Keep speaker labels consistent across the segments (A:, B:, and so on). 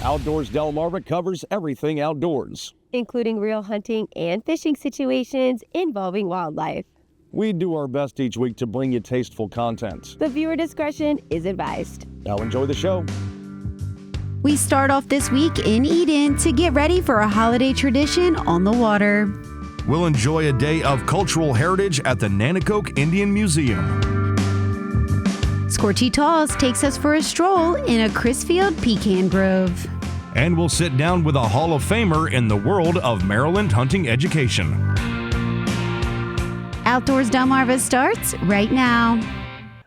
A: Outdoors Delmarva covers everything outdoors,
B: including real hunting and fishing situations involving wildlife.
A: We do our best each week to bring you tasteful content.
B: The viewer discretion is advised.
A: Now enjoy the show.
C: We start off this week in Eden to get ready for a holiday tradition on the water.
D: We'll enjoy a day of cultural heritage at the Nanticoke Indian Museum.
C: Scorchy Talls takes us for a stroll in a Crisfield pecan grove.
D: And we'll sit down with a Hall of Famer in the world of Maryland hunting education.
C: Outdoors Delmarva starts right now.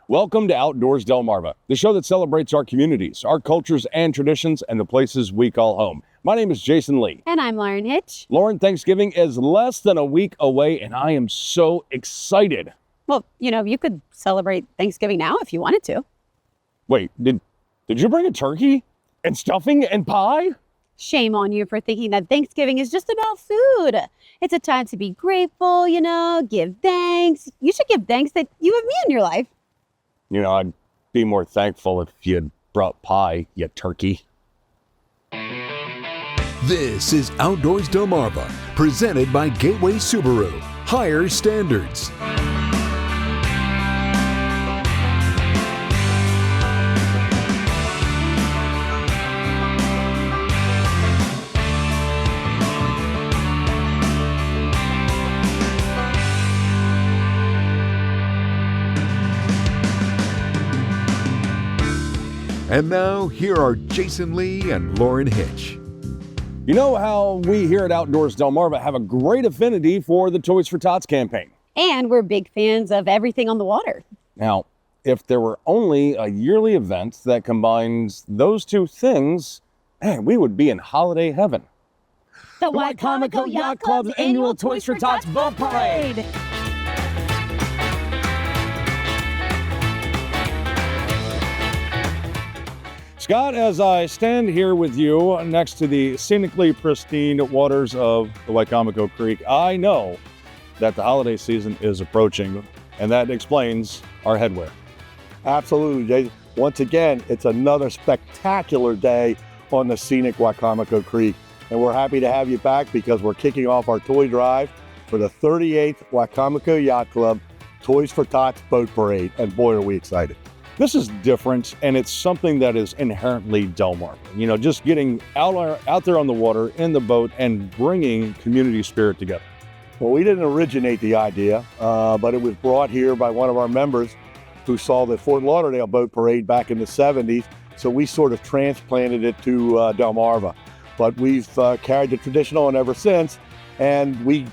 A: Welcome to Outdoors Delmarva, the show that celebrates our communities, our cultures and traditions, and the places we call home. My name is Jason Lee.
B: And I'm Lauren Hitch.
A: Lauren, Thanksgiving is less than a week away, and I am so excited.
B: Well, you could celebrate Thanksgiving now if you wanted to.
A: Wait, did you bring a turkey and stuffing and pie?
B: Shame on you for thinking that Thanksgiving is just about food. It's a time to be grateful, give thanks. You should give thanks that you have me in your life.
A: I'd be more thankful if you'd brought pie, you turkey.
E: This is Outdoors Delmarva, presented by Gateway Subaru. Higher standards. And now, here are Jason Lee and Lauren Hitch.
A: You know how we here at Outdoors Delmarva have a great affinity for the Toys for Tots campaign.
B: And we're big fans of everything on the water.
A: Now, if there were only a yearly event that combines those two things, man, we would be in holiday heaven.
B: The Wicomico Yacht Club's annual Toys for Tots Boat Parade.
A: Scott, as I stand here with you next to the scenically pristine waters of the Wicomico Creek, I know that the holiday season is approaching, and that explains our headwear.
F: Absolutely, Jason. Once again, it's another spectacular day on the scenic Wicomico Creek, and we're happy to have you back because we're kicking off our toy drive for the 38th Wicomico Yacht Club Toys for Tots Boat Parade, and boy, are we excited.
A: This is different, and it's something that is inherently Delmarva. Just getting out there on the water, in the boat, and bringing community spirit together.
F: Well, we didn't originate the idea, but it was brought here by one of our members who saw the Fort Lauderdale Boat Parade back in the 70s, so we sort of transplanted it to Delmarva. But we've carried the tradition on ever since, and we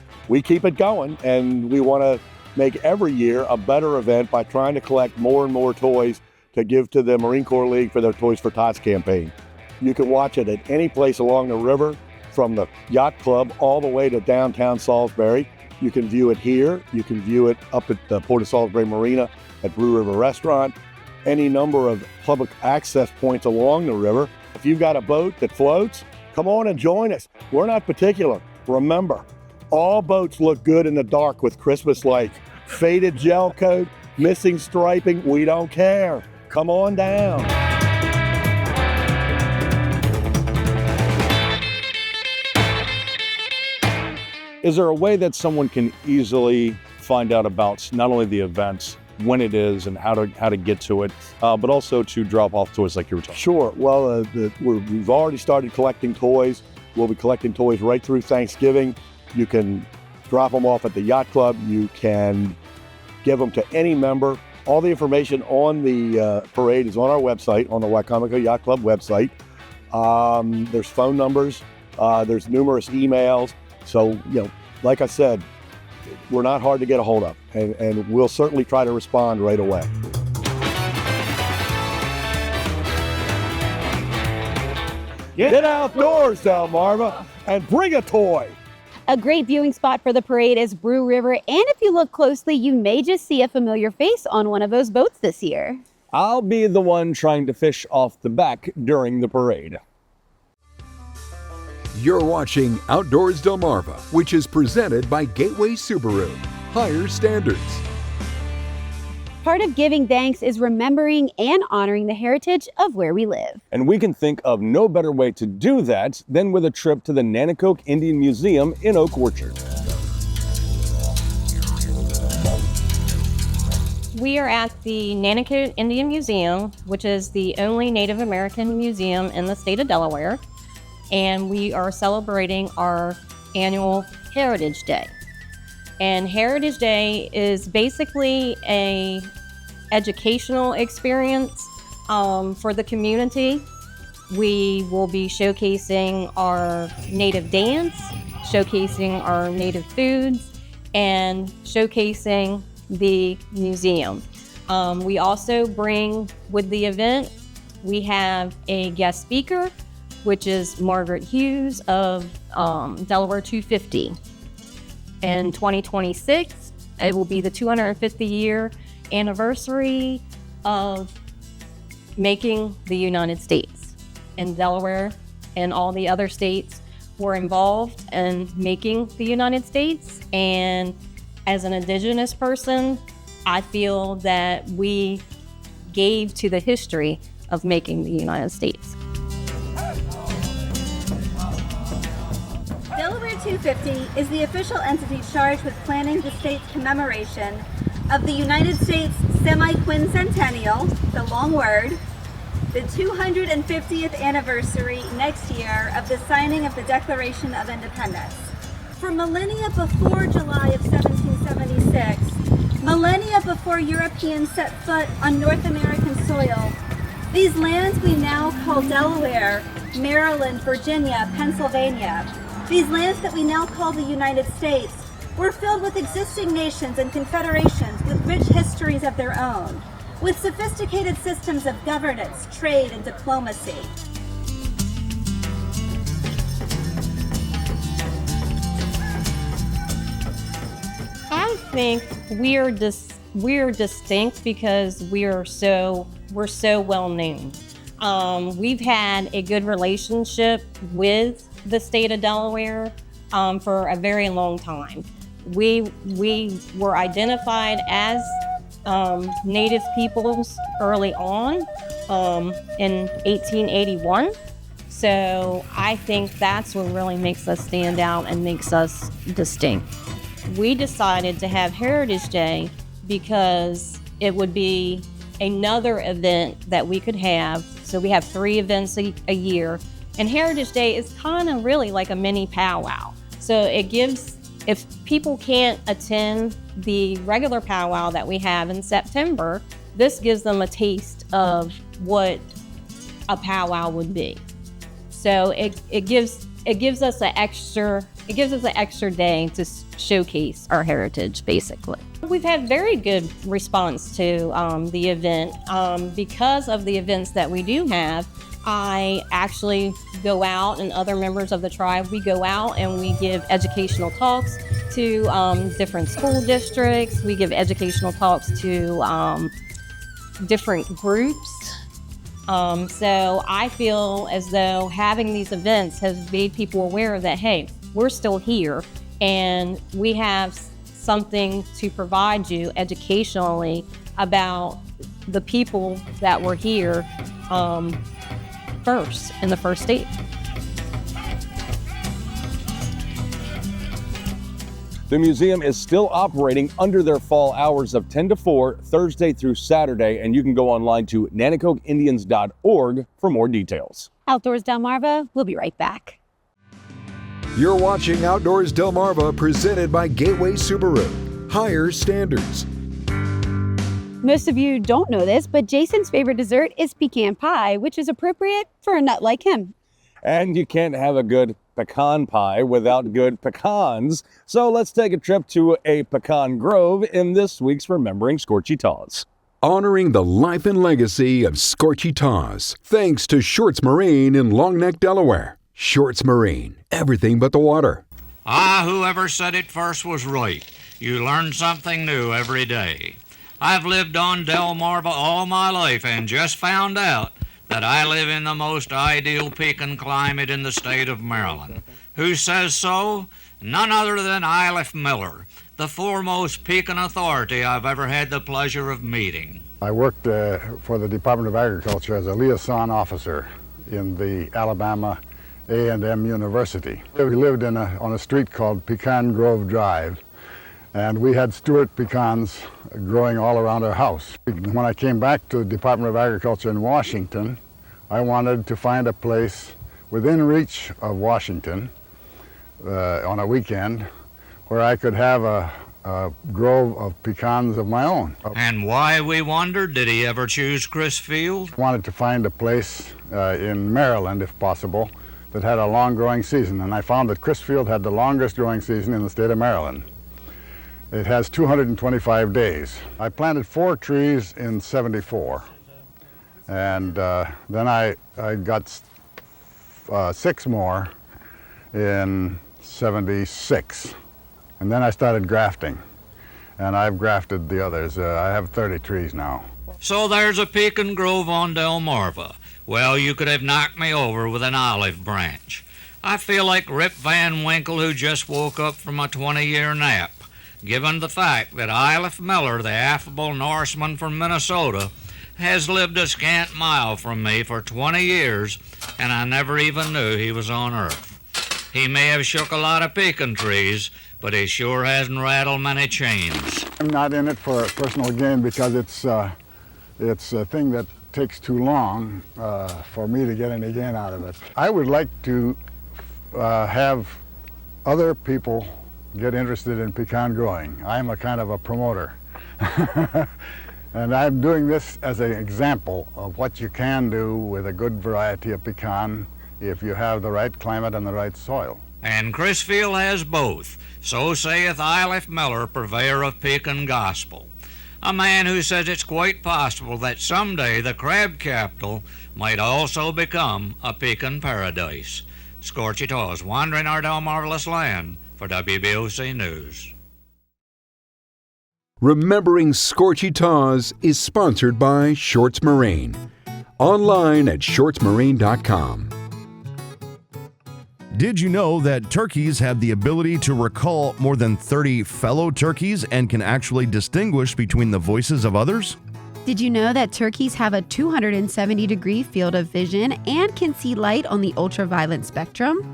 F: keep it going, and we want to make every year a better event by trying to collect more and more toys to give to the Marine Corps League for their Toys for Tots campaign. You can watch it at any place along the river, from the Yacht Club all the way to downtown Salisbury. You can view it here. You can view it up at the Port of Salisbury Marina at Blue River Restaurant, any number of public access points along the river. If you've got a boat that floats, come on and join us. We're not particular. Remember, all boats look good in the dark with Christmas lights. Faded gel coat, missing striping, we don't care. Come on down.
A: Is there a way that someone can easily find out about not only the events, when it is, and how to get to it, but also to drop off toys like you were talking?
F: Sure. Well, we've already started collecting toys. We'll be collecting toys right through Thanksgiving. You can drop them off at the Yacht Club. You can give them to any member. All the information on the parade is on our website, on the Wicomico Yacht Club website. There's phone numbers. There's numerous emails. So, like I said, we're not hard to get a hold of, and we'll certainly try to respond right away. Get outdoors, Delmarva, and bring a toy.
B: A great viewing spot for the parade is Blue River, and if you look closely, you may just see a familiar face on one of those boats this year.
A: I'll be the one trying to fish off the back during the parade.
E: You're watching Outdoors Delmarva, which is presented by Gateway Subaru. Higher standards.
B: Part of giving thanks is remembering and honoring the heritage of where we live.
A: And we can think of no better way to do that than with a trip to the Nanticoke Indian Museum in Oak Orchard.
G: We are at the Nanticoke Indian Museum, which is the only Native American museum in the state of Delaware, and we are celebrating our annual Heritage Day. And Heritage Day is basically a educational experience for the community. We will be showcasing our native dance, showcasing our native foods, and showcasing the museum. We also bring with the event, we have a guest speaker, which is Margaret Hughes of Delaware 250. In 2026, it will be the 250 year anniversary of making the United States. And Delaware and all the other states were involved in making the United States. And as an Indigenous person, I feel that we gave to the history of making the United States.
H: Delaware 250 is the official entity charged with planning the state's commemoration of the United States semi-quincentennial, the long word, the 250th anniversary next year of the signing of the Declaration of Independence. For millennia before July of 1776, millennia before Europeans set foot on North American soil, these lands we now call Delaware, Maryland, Virginia, Pennsylvania, these lands that we now call the United States, were filled with existing nations and confederations with rich histories of their own, with sophisticated systems of governance, trade, and diplomacy.
G: I think we're distinct because we're so well known. We've had a good relationship with the state of Delaware for a very long time. We were identified as Native peoples early on in 1881. So I think that's what really makes us stand out and makes us distinct. We decided to have Heritage Day because it would be another event that we could have. So we have 3 events a year. And Heritage Day is kind of really like a mini powwow. So it gives, if people can't attend the regular powwow that we have in September, this gives them a taste of what a powwow would be. So it gives us an extra day to showcase our heritage, basically. We've had very good response to the event. Because of the events that we do have, I actually go out, and other members of the tribe, we go out and we give educational talks to different school districts. We give educational talks to different groups. So I feel as though having these events has made people aware that, hey, we're still here and we have something to provide you educationally about the people that were here first in the first state.
A: The museum is still operating under their fall hours of 10 to 4, Thursday through Saturday, and you can go online to nanticokeindians.org for more details.
B: Outdoors Delmarva, we'll be right back.
E: You're watching Outdoors Delmarva, presented by Gateway Subaru. Higher standards.
B: Most of you don't know this, but Jason's favorite dessert is pecan pie, which is appropriate for a nut like him.
A: And you can't have a good pecan pie without good pecans. So let's take a trip to a pecan grove in this week's Remembering Scorchy Taws.
E: Honoring the life and legacy of Scorchy Taws, thanks to Shorts Marine in Long Neck, Delaware. Shorts Marine, everything but the water.
I: Whoever said it first was right. You learn something new every day. I've lived on Delmarva all my life and just found out that I live in the most ideal pecan climate in the state of Maryland. Who says so? None other than Iliff Miller, the foremost pecan authority I've ever had the pleasure of meeting.
J: I worked for the Department of Agriculture as a liaison officer in the Alabama A&M University. We lived on a street called Pecan Grove Drive, and we had Stewart pecans growing all around our house. When I came back to the Department of Agriculture in Washington, I wanted to find a place within reach of Washington on a weekend where I could have a grove of pecans of my own.
I: And why, we wondered, did he ever choose Crisfield?
J: I wanted to find a place in Maryland, if possible, that had a long growing season, and I found that Crisfield had the longest growing season in the state of Maryland. It has 225 days. I planted 4 trees in '74, and then I got 6 more in '76, and then I started grafting, and I've grafted the others. I have 30 trees now.
I: So there's a pecan grove on Delmarva. Well, you could have knocked me over with an olive branch. I feel like Rip Van Winkle, who just woke up from a 20-year nap, given the fact that Iliff Miller, the affable Norseman from Minnesota, has lived a scant mile from me for 20 years, and I never even knew he was on Earth. He may have shook a lot of pecan trees, but he sure hasn't rattled many chains.
J: I'm not in it for personal gain because it's a thing that takes too long for me to get any gain out of it. I would like to have other people get interested in pecan growing. I'm a kind of a promoter. And I'm doing this as an example of what you can do with a good variety of pecan if you have the right climate and the right soil.
I: And Crisfield has both. So saith Iliff Miller, purveyor of pecan gospel. A man who says it's quite possible that someday the crab capital might also become a pecan paradise. Scorchy Taws, wandering our Delmarvelous land for WBOC News.
E: Remembering Scorchy Taws is sponsored by Shorts Marine. Online at shortsmarine.com.
D: Did you know that turkeys have the ability to recall more than 30 fellow turkeys and can actually distinguish between the voices of others?
C: Did you know that turkeys have a 270-degree field of vision and can see light on the ultraviolet spectrum?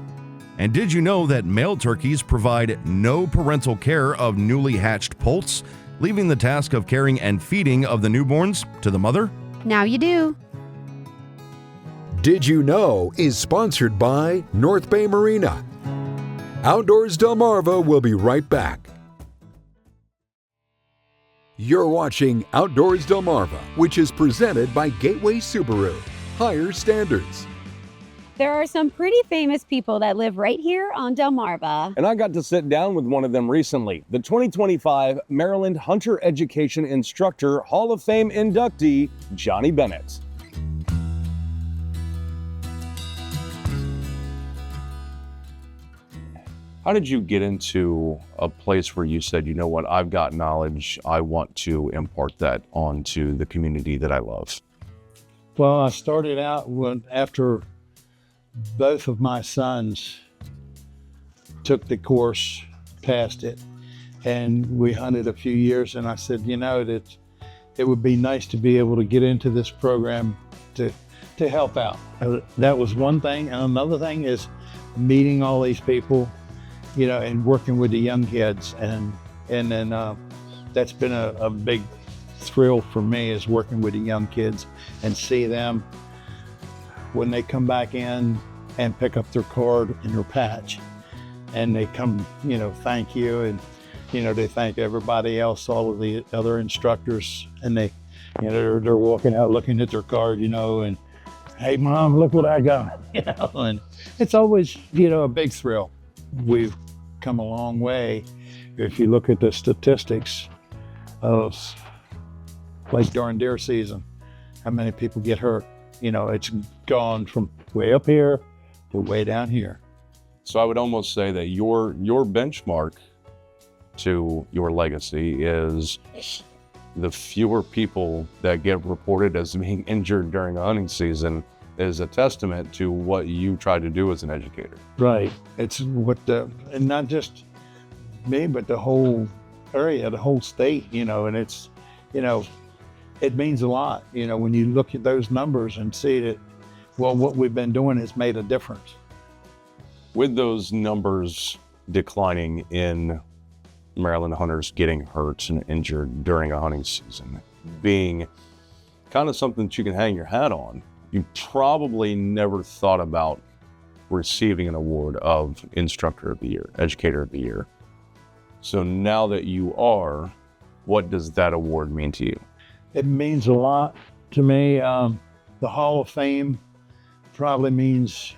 D: And did you know that male turkeys provide no parental care of newly hatched poults, leaving the task of caring and feeding of the newborns to the mother?
C: Now you do.
E: Did You Know is sponsored by North Bay Marina. Outdoors Delmarva will be right back. You're watching Outdoors Delmarva, which is presented by Gateway Subaru. Higher standards.
B: There are some pretty famous people that live right here on Delmarva.
A: And I got to sit down with one of them recently, the 2025 Maryland Hunter Education Instructor Hall of Fame inductee, Johnnie Bennet. How did you get into a place where you said, you know what, I've got knowledge, I want to impart that onto the community that I love?
K: Well, I started out after both of my sons took the course, passed it, and we hunted a few years, and I said, you know, that it would be nice to be able to get into this program to help out. That was one thing, and another thing is meeting all these people, you know, and working with the young kids, and then that's been a big thrill for me, is working with the young kids and see them when they come back in and pick up their card and their patch, and they come, you know, thank you, and you know, they thank everybody else, all of the other instructors, and they, you know, they're walking out looking at their card, you know, and hey mom, look what I got, you know, and it's always, you know, a big thrill. We've come a long way. If you look at the statistics of, like during deer season, how many people get hurt, you know, it's gone from way up here to way down here.
A: So I would almost say that your benchmark to your legacy is the fewer people that get reported as being injured during a hunting season is a testament to what you try to do as an educator.
K: Right. It's what and not just me, but the whole area, the whole state, and it's, it means a lot, when you look at those numbers and see that, well, what we've been doing has made a difference.
A: With those numbers declining in Maryland hunters getting hurt and injured during a hunting season, being kind of something that you can hang your hat on, you probably never thought about receiving an award of Instructor of the Year, Educator of the Year. So now that you are, what does that award mean to you?
K: It means a lot to me. The Hall of Fame probably means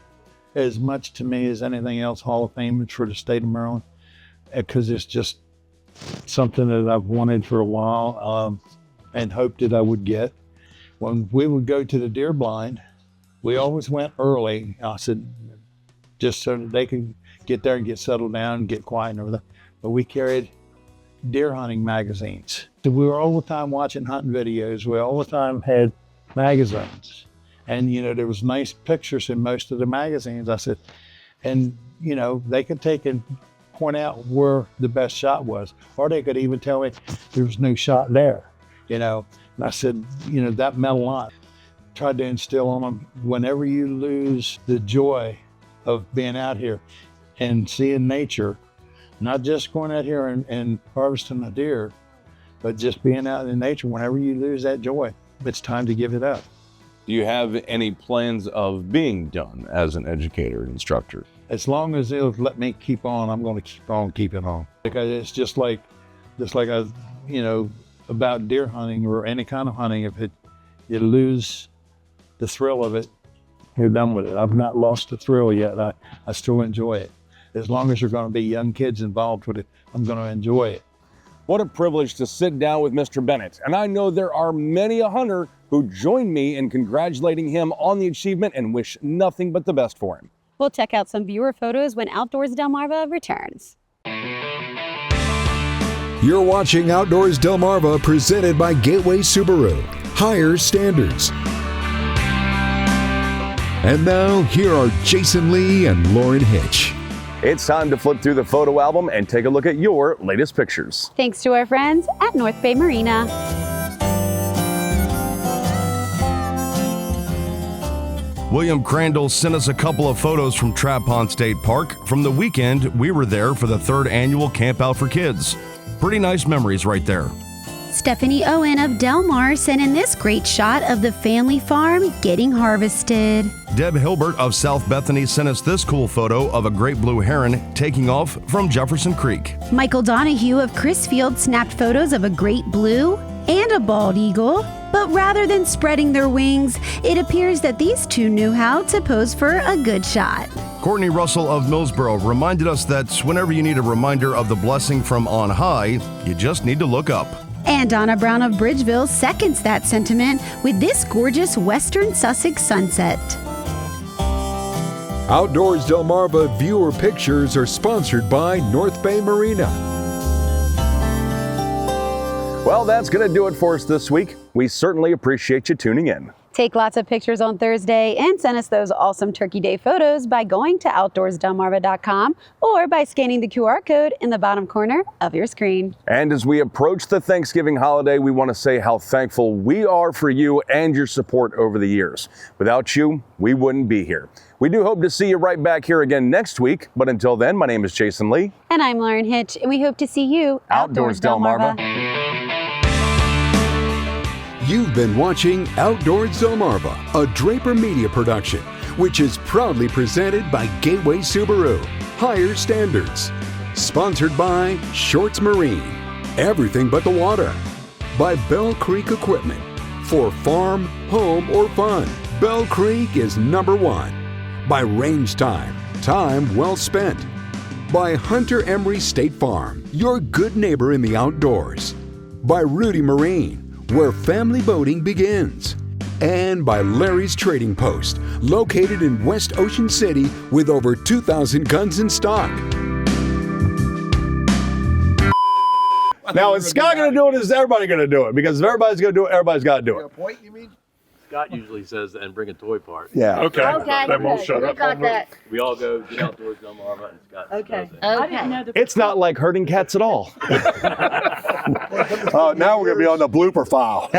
K: as much to me as anything else. Hall of Fame for the state of Maryland, because it's just something that I've wanted for a while and hoped that I would get. When we would go to the deer blind, we always went early. I said, just so that they could get there and get settled down and get quiet and everything. But we carried deer hunting magazines. So we were all the time watching hunting videos. We all the time had magazines. And, there was nice pictures in most of the magazines. I said, and, they could take and point out where the best shot was, or they could even tell me there was no shot there, And I said, that meant a lot. Tried to instill on them, whenever you lose the joy of being out here and seeing nature, not just going out here and harvesting a deer, but just being out in nature, whenever you lose that joy, it's time to give it up.
A: Do you have any plans of being done as an educator and instructor?
K: As long as they'll let me keep on, I'm going to keep on keeping on. Because it's just like about deer hunting or any kind of hunting, if you lose the thrill of it, you're done with it. I've not lost the thrill yet. I still enjoy it. As long as there's going to be young kids involved with it, I'm going to enjoy it.
A: What a privilege to sit down with Mr. Bennet. And I know there are many a hunter who join me in congratulating him on the achievement and wish nothing but the best for him.
B: We'll check out some viewer photos when Outdoors Delmarva returns.
E: You're watching Outdoors Delmarva, presented by Gateway Subaru. Higher standards. And now, here are Jason Lee and Lauren Hitch.
A: It's time to flip through the photo album and take a look at your latest pictures.
B: Thanks to our friends at North Bay Marina.
D: William Crandall sent us a couple of photos from Trap Pond State Park from the weekend we were there for the 3rd annual Camp Out for Kids. Pretty nice memories right there.
C: Stephanie Owen of Delmar sent in this great shot of the family farm getting harvested.
D: Deb Hilbert of South Bethany sent us this cool photo of a great blue heron taking off from Jefferson Creek.
C: Michael Donahue of Crisfield snapped photos of a great blue and a bald eagle. But rather than spreading their wings, it appears that these two knew how to pose for a good shot.
D: Courtney Russell of Millsboro reminded us that whenever you need a reminder of the blessing from on high, you just need to look up.
C: And Donna Brown of Bridgeville seconds that sentiment with this gorgeous Western Sussex sunset.
E: Outdoors Delmarva viewer pictures are sponsored by North Bay Marina.
A: Well, that's going to do it for us this week. We certainly appreciate you tuning in.
B: Take lots of pictures on Thursday and send us those awesome Turkey Day photos by going to outdoorsdelmarva.com or by scanning the QR code in the bottom corner of your screen.
A: And as we approach the Thanksgiving holiday, we want to say how thankful we are for you and your support over the years. Without you, we wouldn't be here. We do hope to see you right back here again next week. But until then, my name is Jason Lee.
B: And I'm Lauren Hitch, and we hope to see you
A: Outdoors Delmarva.
E: You've been watching Outdoors Delmarva, a Draper Media production, which is proudly presented by Gateway Subaru. Higher standards. Sponsored by Shorts Marine. Everything but the water. By Bell Creek Equipment. For farm, home, or fun, Bell Creek is #1. By Range Time. Time well spent. By Hunter Emery State Farm. Your good neighbor in the outdoors. By Rudy Marine, where family boating begins. And by Larry's Trading Post, located in West Ocean City with over 2,000 guns in stock.
A: Now, is Scott going to do it? Is everybody going to do it? Because if everybody's going to do it, everybody's got to do it.
L: Point, you mean? Scott usually says, and bring a toy part.
F: Yeah.
M: Okay.
N: Okay.
M: They won't shut
N: We
M: up.
N: got that.
L: We all go get outdoors, Delmarva, and Scott
N: Okay.
L: does it.
N: Okay.
A: It's not like herding cats at all.
F: Now we're going to be on the blooper file.